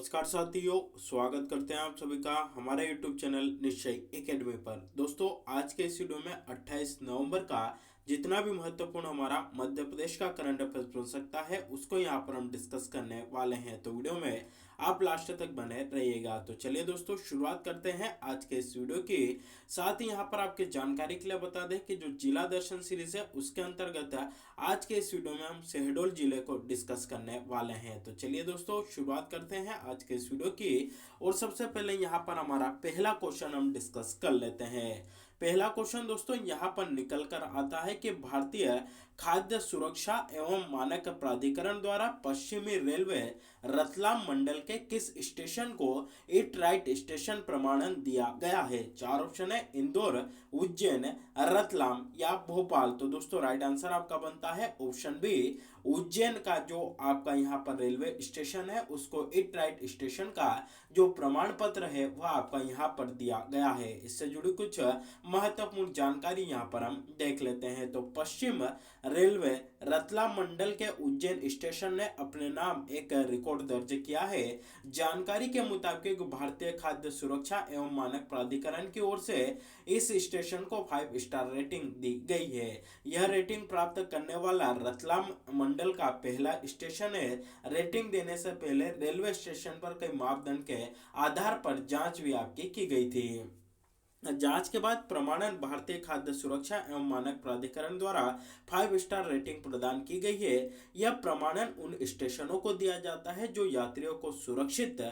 नमस्कार साथियों, स्वागत करते हैं आप सभी का हमारे YouTube चैनल निश्चय एकेडमी पर। दोस्तों, आज के इस वीडियो में 28 नवंबर का जितना भी महत्वपूर्ण हमारा मध्य प्रदेश का करंट अफेयर्स बन सकता है उसको यहाँ पर हम डिस्कस करने वाले हैं। तो वीडियो में आप लास्ट तक बने रहिएगा। तो चलिए दोस्तों, शुरुआत करते हैं आज के इस वीडियो की। साथ ही यहाँ पर आपके जानकारी के लिए बता दें कि जो जिला दर्शन सीरीज है उसके अंतर्गत आज के इस वीडियो में हम शहडोल जिले को डिस्कस करने वाले हैं। तो चलिए दोस्तों, शुरुआत करते हैं आज के इस वीडियो की। और सबसे पहले यहाँ पर हमारा पहला क्वेश्चन हम डिस्कस कर लेते हैं। पहला क्वेश्चन दोस्तों यहाँ पर निकल कर आता है कि भारतीय खाद्य सुरक्षा एवं मानक प्राधिकरण द्वारा पश्चिमी रेलवे रतलाम मंडल के किस स्टेशन को ईट राइट स्टेशन प्रमाणन दिया गया है? चार ऑप्शन है, इंदौर, उज्जैन, रतलाम या भोपाल। तो दोस्तों राइट आंसर आपका बनता है ऑप्शन बी, उज्जैन का जो आपका यहाँ पर रेलवे स्टेशन है उसको ईट राइट स्टेशन का जो प्रमाण पत्र है वह आपका यहाँ पर दिया गया है। इससे जुड़ी कुछ महत्वपूर्ण जानकारी यहाँ पर हम देख लेते हैं। तो पश्चिम रेलवे रतलाम मंडल के उज्जैन स्टेशन ने अपने नाम एक रिकॉर्ड दर्ज किया है। जानकारी के मुताबिक भारतीय खाद्य सुरक्षा एवं मानक प्राधिकरण की ओर से इस स्टेशन को 5 स्टार रेटिंग दी गई है। यह रेटिंग प्राप्त करने वाला रतलाम मंडल का पहला स्टेशन है। रेटिंग देने से पहले रेलवे स्टेशन पर कई मापदंड के आधार पर जांच भी आपकी की गई थी। जांच के बाद प्रमाणन भारतीय खाद्य सुरक्षा एवं मानक प्राधिकरण द्वारा 5 स्टार रेटिंग प्रदान की गई है। यह प्रमाणन उन स्टेशनों को दिया जाता है जो यात्रियों को सुरक्षित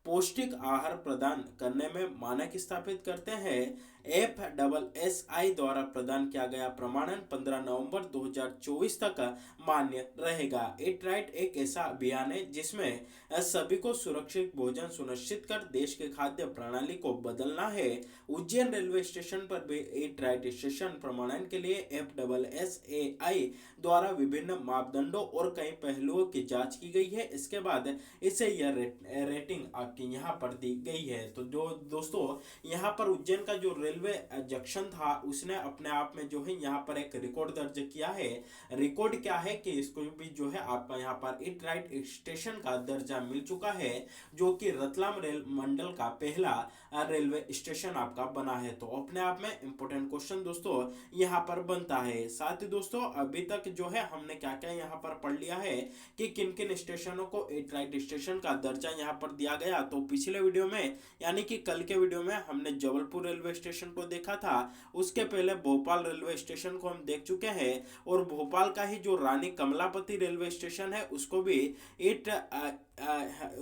पौष्टिक आहार प्रदान करने में मानक स्थापित करते हैं। FSSAI द्वारा प्रदान किया गया प्रमाणन 15 नवंबर 2024 तक मान्य रहेगा। ईट राइट एक ऐसा अभियान है जिसमें सभी को सुरक्षित भोजन सुनिश्चित कर देश के खाद्य प्रणाली को बदलना है। उज्जैन रेलवे स्टेशन पर भी ईट राइट स्टेशन प्रमाणन के लिए FSSAI द्वारा विभिन्न मापदंडों और कई पहलुओं की जांच की गई है। इसके बाद इसे यह रेटिंग आपकी यहाँ पर दी गई है। तो जो दोस्तों यहाँ पर उज्जैन का जो रेलवे जंक्शन था उसने अपने आप में जो है यहाँ पर एक रिकॉर्ड दर्ज किया है। रिकॉर्ड क्या है कि इसको भी जो है आपका यहाँ पर ईट राइट स्टेशन का दर्जा मिल चुका है, जो कि रतलाम रेल मंडल का पहला रेलवे स्टेशन आपका बना है। तो अपने आप में इंपॉर्टेंट क्वेश्चन दोस्तों यहाँ पर बनता है। साथ ही दोस्तों अभी तक जो है हमने क्या क्या यहाँ पर पढ़ लिया है कि किन किन स्टेशनों को ईट राइट स्टेशन का दर्जा यहाँ पर दिया गया। तो पिछले वीडियो में यानी कि कल के वीडियो में हमने जबलपुर रेलवे स्टेशन को देखा था। उसके पहले भोपाल रेलवे स्टेशन को हम देख चुके हैं और भोपाल का ही जो रानी कमलापति रेलवे स्टेशन है उसको भी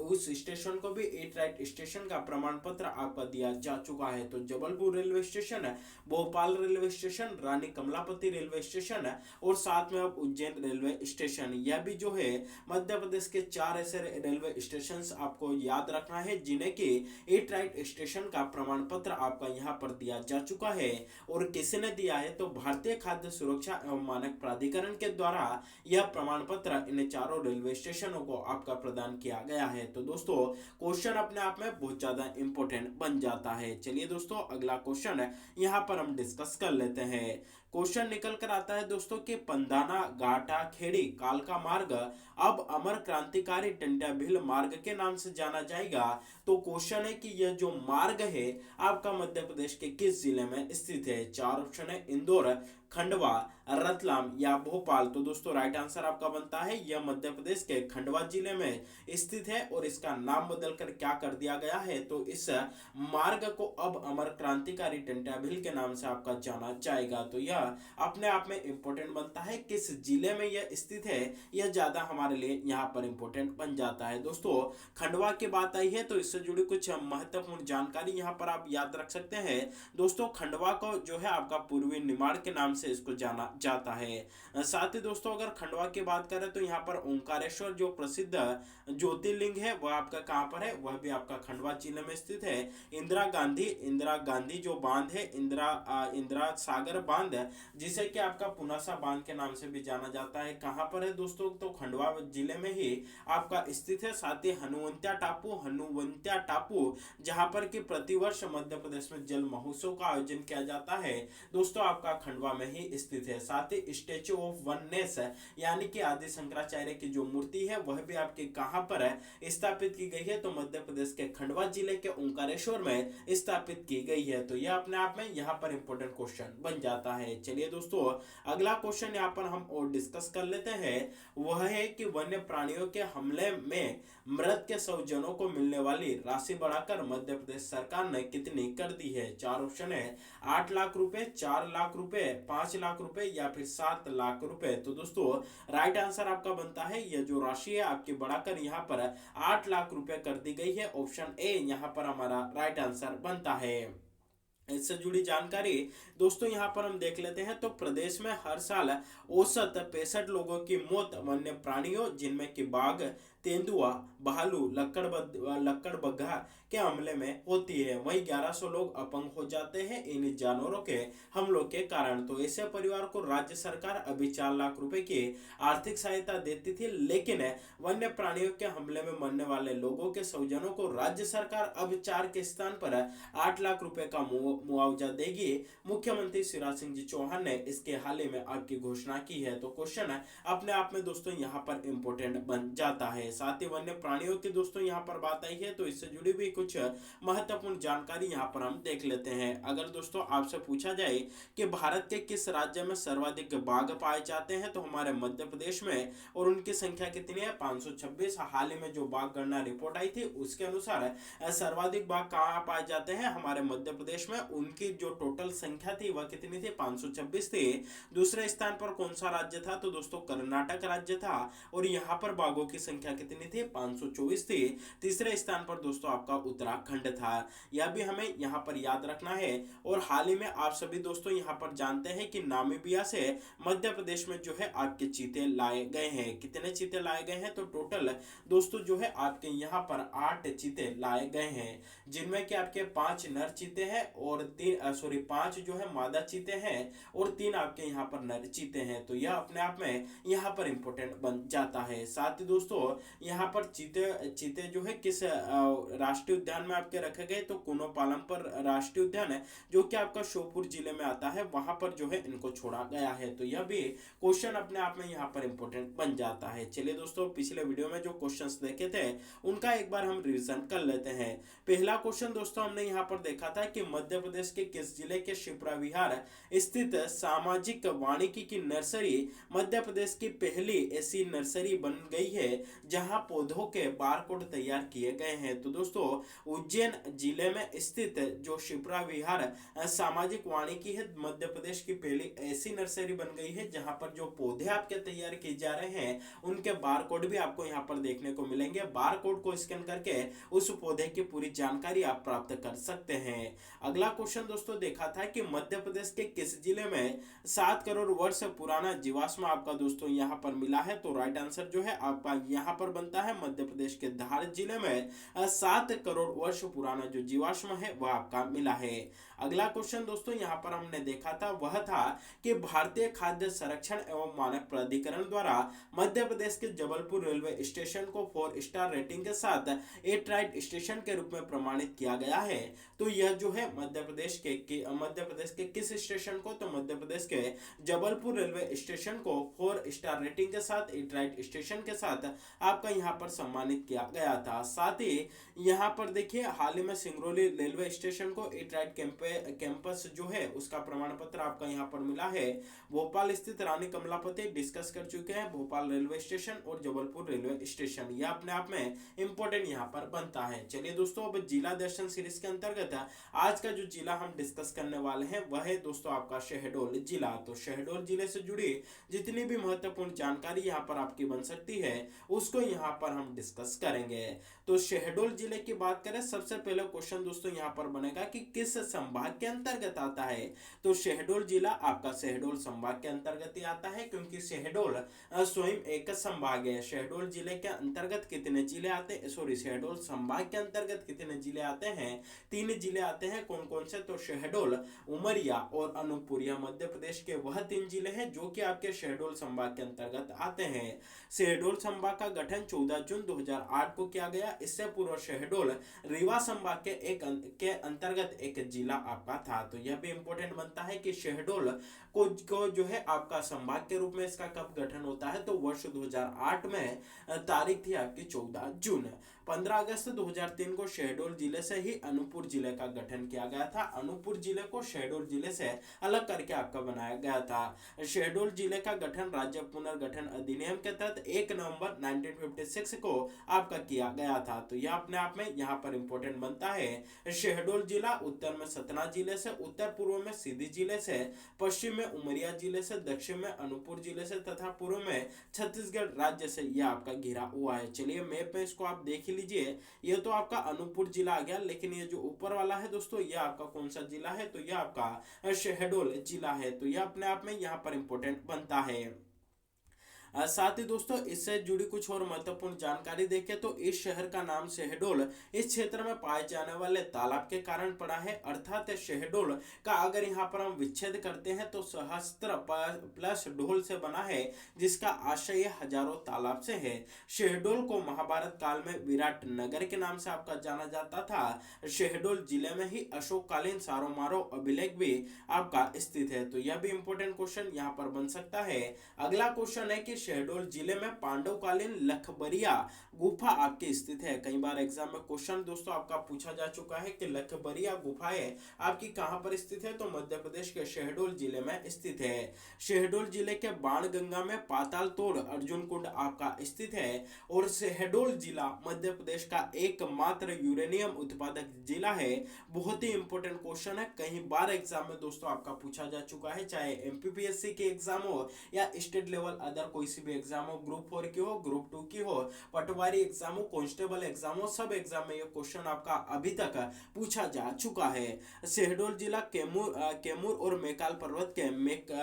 उस स्टेशन को भी ईट राइट स्टेशन का प्रमाण पत्र आपका दिया जा चुका है। तो Jabalpur railway station, Bhopal railway station, Rani Kamlapati railway station और साथ में अब उज्जैन रेलवे स्टेशन, यह भी जो है मध्य प्रदेश के 4 ऐसे रेलवे स्टेशन आपको याद रखना है जिन्हें की ईट राइट स्टेशन का प्रमाण पत्र आपका यहाँ पर दिया जा चुका है। और किसने दिया है? तो भारतीय खाद्य सुरक्षा एवं मानक प्राधिकरण के द्वारा यह प्रमाण पत्र इन चारों रेलवे स्टेशनों को आपका प्रदान किया गया है। तो दोस्तों क्वेश्चन अपने आप में बहुत ज्यादा इंपॉर्टेंट बन जाता है। चलिए दोस्तों अगला क्वेश्चन यहाँ पर हम डिस्कस कर लेते हैं। क्वेश्चन निकल कर आता है दोस्तों कि पंधाना घाटा खेड़ी कालका मार्ग अब अमर क्रांतिकारी टंट्या भील मार्ग के नाम से जाना जाएगा। तो क्वेश्चन है कि यह जो मार्ग है आपका मध्य प्रदेश के किस जिले में स्थित है? चार ऑप्शन है, इंदौर, खंडवा, रतलाम या भोपाल। तो दोस्तों राइट आंसर आपका बनता है यह मध्य प्रदेश के खंडवा जिले में स्थित है और इसका नाम बदलकर क्या कर दिया गया है? तो इस मार्ग को अब अमर क्रांतिकारी टंट्या भील के नाम से आपका जाना जाएगा। तो यह अपने आप में इंपॉर्टेंट बनता है। किस जिले में यह स्थित है यह ज्यादा हमारे लिए यहाँ पर इंपॉर्टेंट बन जाता है। दोस्तों खंडवा की बात आई है तो इससे जुड़ी कुछ महत्वपूर्ण जानकारी यहाँ पर आप याद रख सकते हैं। दोस्तों खंडवा को जो है आपका पूर्वी निमाड़ के नाम से इसको जाना जाता है। साथ ही दोस्तों अगर खंडवा की बात करें तो यहाँ पर ओंकारेश्वर जो प्रसिद्ध ज्योतिर्लिंग है वह आपका कहाँ पर है? वह भी आपका खंडवा जिले में स्थित है। इंदिरा गांधी जो बांध है, इंदिरा सागर बांध, जिसे कि आपका पुनासा बांध के नाम से भी जाना जाता है। कहाँ पर है दोस्तों, तो खंडवा जिले में ही आपका स्थित है। साथ ही हनुवंत्या टापू जहां पर कि प्रतिवर्ष मध्य प्रदेश में जल महोत्सव का आयोजन किया जाता है दोस्तों, आपका खंडवा में ही स्थित है। साथ ही स्टेच्यू ऑफ वननेस यानी कि आदि शंकराचार्य की जो मूर्ति है वह भी आपके कहां पर है स्थापित की गई है, तो मध्य प्रदेश के खंडवा जिले के ओंकारेश्वर में स्थापित की गई है। तो यह अपने आप में यहाँ पर इंपॉर्टेंट क्वेश्चन बन जाता है। चलिए दोस्तों, अगला क्वेश्चन यहाँ पर हम और डिस्कस कर लेते हैं। वह है कि वन्य प्राणियों के हमले में मृत के स्वजनों को मिलने वाली राशि बढ़ाकर मध्य प्रदेश सरकार ने कितनी कर दी है। चार ऑप्शन है, 8 लाख रुपए, 4 लाख रुपए, 5 लाख रुपए या फिर 7 लाख रुपए। तो दोस्तों राइट आंसर आपका बनता है, यह जो राशि है आपकी बढ़ाकर यहाँ पर 8 लाख रुपए कर दी गई है। ऑप्शन ए यहाँ पर हमारा राइट आंसर बनता है। इससे जुड़ी जानकारी दोस्तों यहाँ पर हम देख लेते हैं। तो प्रदेश में हर साल औसत 65 लोगों की मौत वन्य प्राणियों जिनमें कि बाघ, तेंदुआ, भालू, लक्कड़बग्घा के हमले में होती है। वहीं 1100 लोग अपंग हो जाते हैं इन जानवरों के हमलों के कारण। तो ऐसे परिवार को राज्य सरकार अभी 4 लाख रुपए की आर्थिक सहायता देती थी, लेकिन वन्य प्राणियों के हमले में मरने वाले लोगों के स्वजनों को राज्य सरकार अब 4 के स्थान पर 8 लाख रुपए का मुआवजा देगी। मुख्यमंत्री शिवराज सिंह जी चौहान ने इसके हाल ही में आपकी घोषणा की है। तो क्वेश्चन अपने आप में दोस्तों यहाँ पर इंपोर्टेंट बन जाता है। साथ ही वन्य प्राणियों की दोस्तों यहाँ पर बात आई है, तो इससे जुड़ी भी कुछ महत्वपूर्ण जानकारी यहाँ पर हम देख लेते हैं। अगर दोस्तों आपसे पूछा जाए कि भारत के किस राज्य में सर्वाधिक बाघ पाए जाते हैं, तो हमारे मध्य प्रदेश में, और उनकी संख्या कितनी है, 526। हाल ही में जो बाघ गणना रिपोर्ट आई थी उसके अनुसार सर्वाधिक बाघ कहाँ पाए जाते हैं, हमारे मध्य प्रदेश में। उनकी जो टोटल संख्या थी वह कितनी थी, 526 थी। दूसरे स्थान पर कौन सा राज्य था, तो दोस्तों कर्नाटक राज्य था, और यहाँ पर बाघों की संख्या कितनी थी, 524 थी। तीसरे स्थान पर दोस्तों आपका उत्तराखंड था। यह भी हमें यहाँ पर याद रखना है। और हाल ही में आप सभी दोस्तों यहाँ पर जानते हैं कि नामीबिया से मध्य प्रदेश में जो है आपके चीते लाए गए हैं। कितने चीते लाए गए हैं, तो टोटल दोस्तों जो है आपके यहाँ पर 8 चीते लाए गए हैं, जिनमें कि आपके 5 नर चीते हैं और 5 जो है मादा चीते हैं और 3 आपके यहाँ पर नर चीते हैं। तो यह अपने आप में यहाँ पर इंपोर्टेंट बन जाता है। साथ ही दोस्तों यहाँ पर चीते जो है किस राष्ट्रीय उद्यान में आपके रखे गए, तो कुनो पालमपुर राष्ट्रीय उद्यान है जो कि आपका श्योपुर जिले में आता है, वहां पर जो है इनको छोड़ा गया है। तो यह भी क्वेश्चन अपने आप में यहाँ पर इंपोर्टेंट बन जाता है। चलिए दोस्तों, पिछले वीडियो में जो क्वेश्चंस देखे थे उनका एक बार हम रिवीजन कर लेते हैं। पहला क्वेश्चन दोस्तों हमने यहाँ पर देखा था कि मध्य प्रदेश के किस जिले के शिप्रा विहार स्थित सामाजिक वानिकी की नर्सरी मध्य प्रदेश की पहली ऐसी नर्सरी बन गई है जहां पौधों के बारकोड तैयार किए गए हैं। तो दोस्तों उज्जैन जिले में स्थित जो शिप्रा विहार सामाजिक वानिकी है मध्य प्रदेश की पहली ऐसी नर्सरी बन गई है जहां पर जो पौधे आपके तैयार किए जा रहे हैं उनके बारकोड भी आपको यहाँ पर देखने को मिलेंगे। बारकोड को स्कैन करके उस पौधे की पूरी जानकारी आप प्राप्त कर सकते हैं। अगला क्वेश्चन दोस्तों देखा था कि मध्य प्रदेश के किस जिले में 7 करोड़ वर्ष पुराना जीवाश्म आपका दोस्तों यहाँ पर मिला है। तो राइट आंसर जो है आपका यहाँ पर बनता है मध्य प्रदेश के धार जिले में 7 करोड़ वर्ष पुराना जो जीवाश्म है वह आपका मिला है। अगला क्वेश्चन दोस्तों यहाँ पर हमने देखा था वह था कि भारतीय खाद्य संरक्षण एवं मानक प्राधिकरण द्वारा मध्य प्रदेश के जबलपुर रेलवे स्टेशन को 4 स्टार रेटिंग के साथ एट राइट स्टेशन के रूप में प्रमाणित किया गया है। तो यह जो है मध्य प्रदेश के किस स्टेशन को, तो मध्य प्रदेश के जबलपुर रेलवे स्टेशन को 4 स्टार रेटिंग के साथ एट राइट स्टेशन के साथ आपका यहाँ पर सम्मानित किया गया था। साथ ही यहाँ पर देखिए हाल ही में सिंगरौली रेलवे स्टेशन को एट राइट कैंपस जो है उसका प्रमाण पत्र आपका यहाँ पर मिला है। भोपाल स्थित रानी कमलापति डिस्कस कर चुके हैं, भोपाल रेलवे स्टेशन और जबलपुर रेलवे स्टेशन, यह अपने आप में इंपॉर्टेंट यहाँ पर बनता है। चलिए दोस्तों, अब जिला दर्शन सीरीज के अंतर्गत आज का जो जिला हम डिस्कस करने वाले हैं वह है दोस्तों आपका शहडोल जिला। तो शहडोल जिले से जुड़ी जितनी भी महत्वपूर्ण जानकारी यहाँ पर आपकी बन सकती है उसको यहाँ पर हम डिस्कस करेंगे। तो शहडोल जिले की बात करें, सबसे पहले क्वेश्चन दोस्तों यहाँ पर बनेगा कि किस संभाग के अंतर्गत आता है। तो शहडोल जिला आपका शहडोल संभाग के अंतर्गत ही आता है, क्योंकि शहडोल स्वयं एक संभाग है। शहडोल जिले के अंतर्गत कितने जिले आते हैं, सॉरी, शहडोल संभाग के अंतर्गत कितने जिले आते हैं, 3 जिले आते हैं। कौन कौन से, तो शहडोल, उमरिया और अनूपपुर, यह मध्य प्रदेश के वह 3 जिले हैं जो कि आपके शहडोल संभाग के अंतर्गत आते हैं। शहडोल संभाग का गठन 14 जून 2008 को किया गया। इससे पूर्व शहडोल रीवा संभाग के अंतर्गत एक जिला आपका था। तो यह भी इंपॉर्टेंट बनता है कि शहडोल को जो है आपका संभाग के रूप में इसका कब गठन होता है, तो वर्ष 2008 में तारीख थी आपकी 14 जून। 15 अगस्त 2003 को शहडोल जिले से ही अनूपपुर जिले का गठन किया गया था। अनूपपुर जिले को शहडोल जिले से अलग करके आपका बनाया गया था। शहडोल जिले का गठन राज्य पुनर्गठन अधिनियम के तहत 1 नवंबर 1956 को आपका किया गया था। तो यह अपने आप में यहाँ पर इंपॉर्टेंट बनता है। शहडोल जिला उत्तर में सतना जिले से, उत्तर पूर्व में सीधी जिले से, पश्चिम में उमरिया जिले से, दक्षिण में अनूपपुर जिले से तथा पूर्व में छत्तीसगढ़ राज्य से यह आपका घिरा हुआ है। चलिए मैप में इसको आप देख लीजिए। ये तो आपका अनूपपुर जिला आ गया, लेकिन ये जो ऊपर वाला है दोस्तों, ये आपका कौन सा जिला है, तो यह आपका शहडोल जिला है। तो यह अपने आप में यहाँ पर इंपॉर्टेंट बनता है। साथ ही दोस्तों इससे जुड़ी कुछ और महत्वपूर्ण जानकारी देखें तो इस शहर का नाम शहडोल इस क्षेत्र में पाए जाने वाले तालाब के कारण पड़ा है। अर्थात शहडोल का अगर यहाँ पर हम विच्छेद करते हैं तो सहस्त्र प्लस ढोल से बना है, जिसका आशय हजारों तालाब से है। शहडोल को महाभारत काल में विराट नगर के नाम से आपका जाना जाता था। शहडोल जिले में ही अशोककालीन सारोमारो अभिलेख भी आपका स्थित है। तो यह भी इंपॉर्टेंट क्वेश्चन यहाँ पर बन सकता है। अगला क्वेश्चन है कि शहडोल जिले में पांडवकालीन लखबरिया गुफा आपकी स्थित है। कई बार एग्जाम में क्वेश्चन दोस्तों आपका पूछा जा चुका है कि लखबरिया गुफाएं आपकी कहां पर स्थित है, तो मध्य प्रदेश के शहडोल जिले में स्थित है। शहडोल जिले के बाणगंगा में पाताल तोड़ अर्जुन कुंड आपका स्थित है। और शहडोल जिला मध्य प्रदेश का एकमात्र यूरेनियम उत्पादक जिला है। बहुत ही इंपॉर्टेंट क्वेश्चन है, कई बार एग्जाम में दोस्तों आपका पूछा जा चुका है, चाहे एमपीपीएससी के एग्जाम हो या स्टेट लेवल अदर कोई भी एग्जाम हो, ग्रुप 4 की हो, ग्रुप 2 की हो, पटवारी एग्जाम हो, कांस्टेबल एग्जाम हो, सब एग्जाम में ये क्वेश्चन आपका अभी तक पूछा जा चुका है। शहडोल जिला कैमूर और मैकाल पर्वत के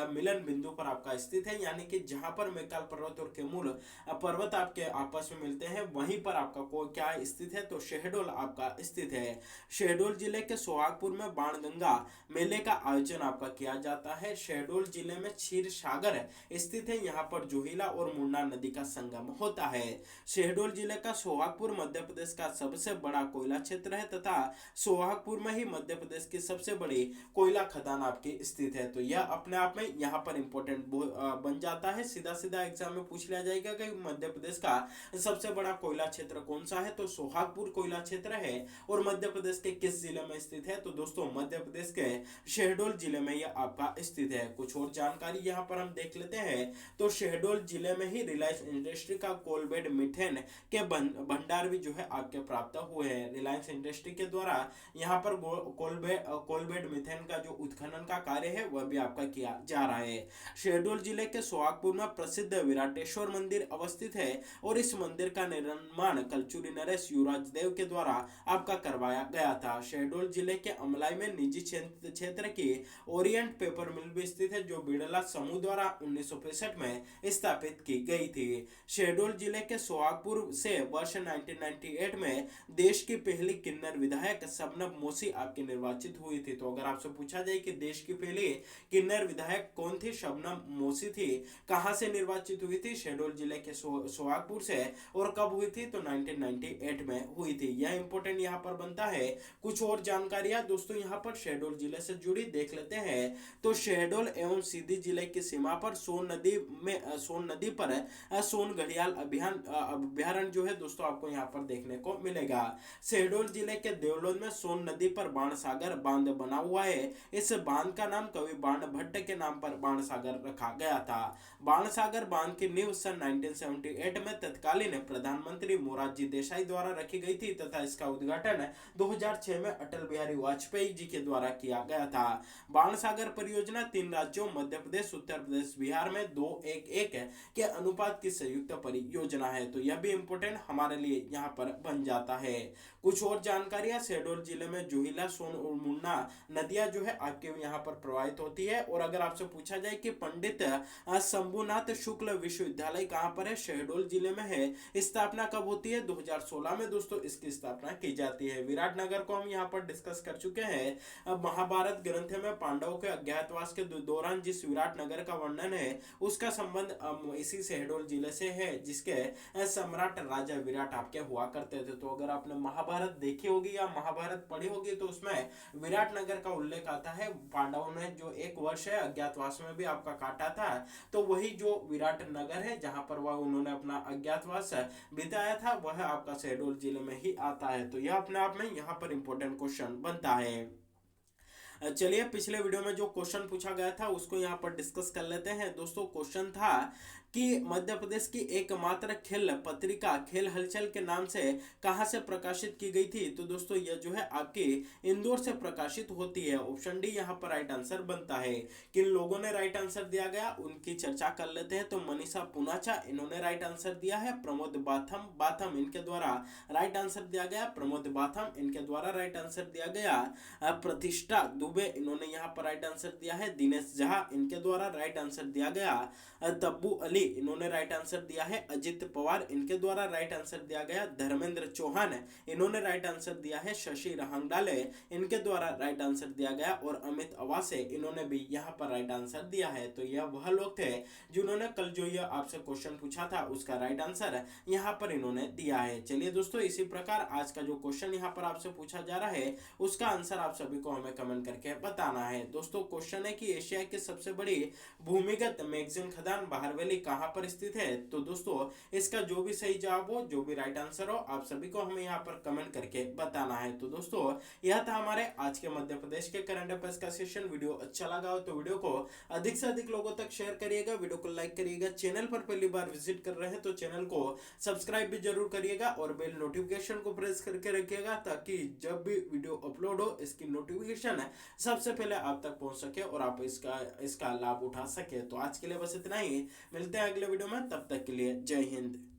मिलन बिंदु पर आपका स्थित है, यानी कि जहां पर मैकाल पर्वत और कैमूर पर्वत आपके आपस में मिलते हैं वहीं पर आपका क्या स्थित है, तो शहडोल आपका स्थित है। शहडोल जिले के सोहागपुर में बाणगंगा मेले का आयोजन आपका किया जाता है। शहडोल जिले में क्षीर सागर स्थित है, यहाँ पर जोहिला और मुन्ना नदी का संगम होता है। शहडोल जिले का सोहागपुर मध्य प्रदेश का सबसे बड़ा कोयला क्षेत्र है तथा सोहागपुर में ही मध्य प्रदेश की सबसे बड़ी कोयला खदान आपकी स्थित है। तो यह अपने आप में यहाँ पर इंपॉर्टेंट बन जाता है। सीधा सीधा एग्जाम में पूछ लिया जाएगा कि मध्य प्रदेश का सबसे बड़ा कोयला क्षेत्र कौन सा है, तो सोहागपुर कोयला क्षेत्र है। और मध्य प्रदेश के किस जिले में स्थित है, तो दोस्तों मध्य प्रदेश के शहडोल जिले में यह आपका स्थित है। कुछ और जानकारी यहाँ पर हम देख लेते हैं। तो शहडोल जिले में ही रिलायंस इंडस्ट्री का कोलबेड मीथेन के भंडार भी जो है आपके प्राप्त हुए हैं। रिलायंस इंडस्ट्री के द्वारा यहाँ पर कोलबेड मीथेन का जो उत्खनन का कार्य है वह भी आपका किया जा रहा है। शहडोल जिले के सोहागपुर में प्रसिद्ध विराटेश्वर मंदिर अवस्थित है और इस मंदिर का निर्माण कलचुरी नरेश युवराज देव के द्वारा आपका करवाया गया था। शहडोल जिले के अमलाई में निजी क्षेत्र की ओरिएंट पेपर मिल भी स्थित है, जो बिड़ला समूह द्वारा 1965 में स्थापित की गई थी। शहडोल जिले के सोहागपुर से वर्ष 1998 में देश की पहली किन्नर विधायक शबनम मोशी आपकी निर्वाचित हुई थी। तो अगर आपसे पूछा जाए कि देश की पहली किन्नर विधायक कौन थी, शबनम मोशी थी। कहां से निर्वाचित हुई थी, शहडोल जिले के सोहागपुर से। और कब हुई थी, तो 1998 में हुई थी। यह इंपॉर्टेंट यहाँ पर बनता है। कुछ और जानकारियां दोस्तों यहाँ पर शहडोल जिले से जुड़ी देख लेते हैं। तो शहडोल एवं सीधी जिले की सीमा पर सोन नदी पर सोन घड़ियाल अभ्यारण्य जो है दोस्तों आपको यहाँ पर देखने को मिलेगा। शहडोल जिले के देवलोन में सोन नदी पर बाणसागर बांध बना हुआ है। इस बांध का नाम कवि बाण भट्ट के नाम पर बाणसागर रखा गया था। बाणसागर बांध की नींव सन 1978 में तत्कालीन प्रधानमंत्री मोरारजी देसाई द्वारा रखी गई थी तथा इसका उद्घाटन 2006 में अटल बिहारी वाजपेयी जी के द्वारा किया गया था। बाणसागर परियोजना 3 राज्यों मध्य प्रदेश, उत्तर प्रदेश, बिहार में 2-1-1 के अनुपात की संयुक्त परियोजना है। तो यह भी इंपॉर्टेंट हमारे लिए यहाँ पर बन जाता है। कुछ और जानकारियां, शहडोल जिले में जोहिला, सोन और मुन्ना नदियां जो है आपके यहाँ पर प्रवाहित होती है। और अगर आपसे पूछा जाए कि पंडित शंभुनाथ शुक्ल विश्वविद्यालय कहाँ पर है, शहडोल जिले में है। स्थापना कब होती है, 2016 में दोस्तों इसकी स्थापना की जाती है। विराटनगर को हम यहाँ पर डिस्कस कर चुके हैं। अब महाभारत ग्रंथ में पांडवों के अज्ञातवास के दौरान जिस विराटनगर का वर्णन है उसका संबंध इसी शहडोल जिले से है, जिसके सम्राट राजा विराट आपके हुआ करते थे। तो अगर आपने महाभारत देखी होगी या महाभारत पढ़ी होगी तो उसमें विराटनगर का उल्लेख आता है। पांडवों ने जो एक वर्ष है अज्ञातवास में भी आपका काटा था, तो वही जो विराटनगर है जहां पर वह उन्होंने अपना अज्ञातवास बिताया था वह आपका शहडोल जिले में ही आता है। तो यह अपने आप में यहाँ पर इंपॉर्टेंट क्वेश्चन बनता है। चलिए पिछले वीडियो में जो क्वेश्चन पूछा गया था उसको यहाँ पर डिस्कस कर लेते हैं। दोस्तों क्वेश्चन था कि मध्य प्रदेश की एकमात्र खेल पत्रिका खेल हलचल के नाम से कहां से प्रकाशित की गई थी। तो दोस्तों यह जो है आपकी इंदौर से प्रकाशित होती है। ऑप्शन डी यहाँ पर राइट आंसर बनता है। किन लोगों ने राइट आंसर दिया गया उनकी चर्चा कर लेते हैं। तो मनीषा पुनाचा इन्होंने राइट आंसर दिया है। प्रमोद बाथम इनके द्वारा राइट आंसर दिया गया। प्रमोद बाथम इनके द्वारा राइट आंसर दिया गया। प्रतिष्ठा दुबे इन्होंने यहाँ पर राइट आंसर दिया है। दिनेश झा इनके द्वारा राइट आंसर दिया गया। तब्बू अली इन्होंने राइट आंसर दिया है। अजित पवार इनके द्वारा राइट आंसर दिया गया। धर्मेंद्र चौहान इन्होंने राइट आंसर दिया है। शशि रंगडाले इनके द्वारा राइट आंसर दिया गया। और अमित अवासे इन्होंने भी यहाँ पर राइट आंसर दिया है। तो यह वह लोग थे जिन्होंने कल जो यह आपसे क्वेश्चन पूछा था उसका राइट आंसर यहाँ पर इन्होंने दिया है। चलिए दोस्तों इसी प्रकार आज का जो क्वेश्चन यहाँ पर आपसे पूछा जा रहा है उसका आंसर आप सभी को हमें कमेंट करके बताना है। दोस्तों क्वेश्चन है कि एशिया की सबसे बड़ी भूमिगत मैगजीन खदान बाहरवेली कहां पर स्थित है। तो दोस्तों इसका जो भी सही जवाब हो, जो भी राइट आंसर हो, आप सभी को हमें यहाँ पर कमेंट करके बताना है। तो दोस्तों यह था हमारे आज के मध्य प्रदेश के करंट अफेयर्स का सेशन। वीडियो अच्छा लगा हो तो वीडियो को अधिक से अधिक लोगों तक शेयर करिएगा, वीडियो को लाइक करिएगा। चैनल पर पहली बार विजिट कर रहे हैं तो चैनल को सब्सक्राइब भी जरूर करिएगा और बेल नोटिफिकेशन को प्रेस करके रखिएगा ताकि जब भी वीडियो अपलोड हो इसकी नोटिफिकेशन सबसे पहले आप तक पहुंच सके और आप इसका लाभ उठा सके। तो आज के लिए बस इतना ही, मिलते हैं अगले वीडियो में, तब तक के लिए जय हिंद।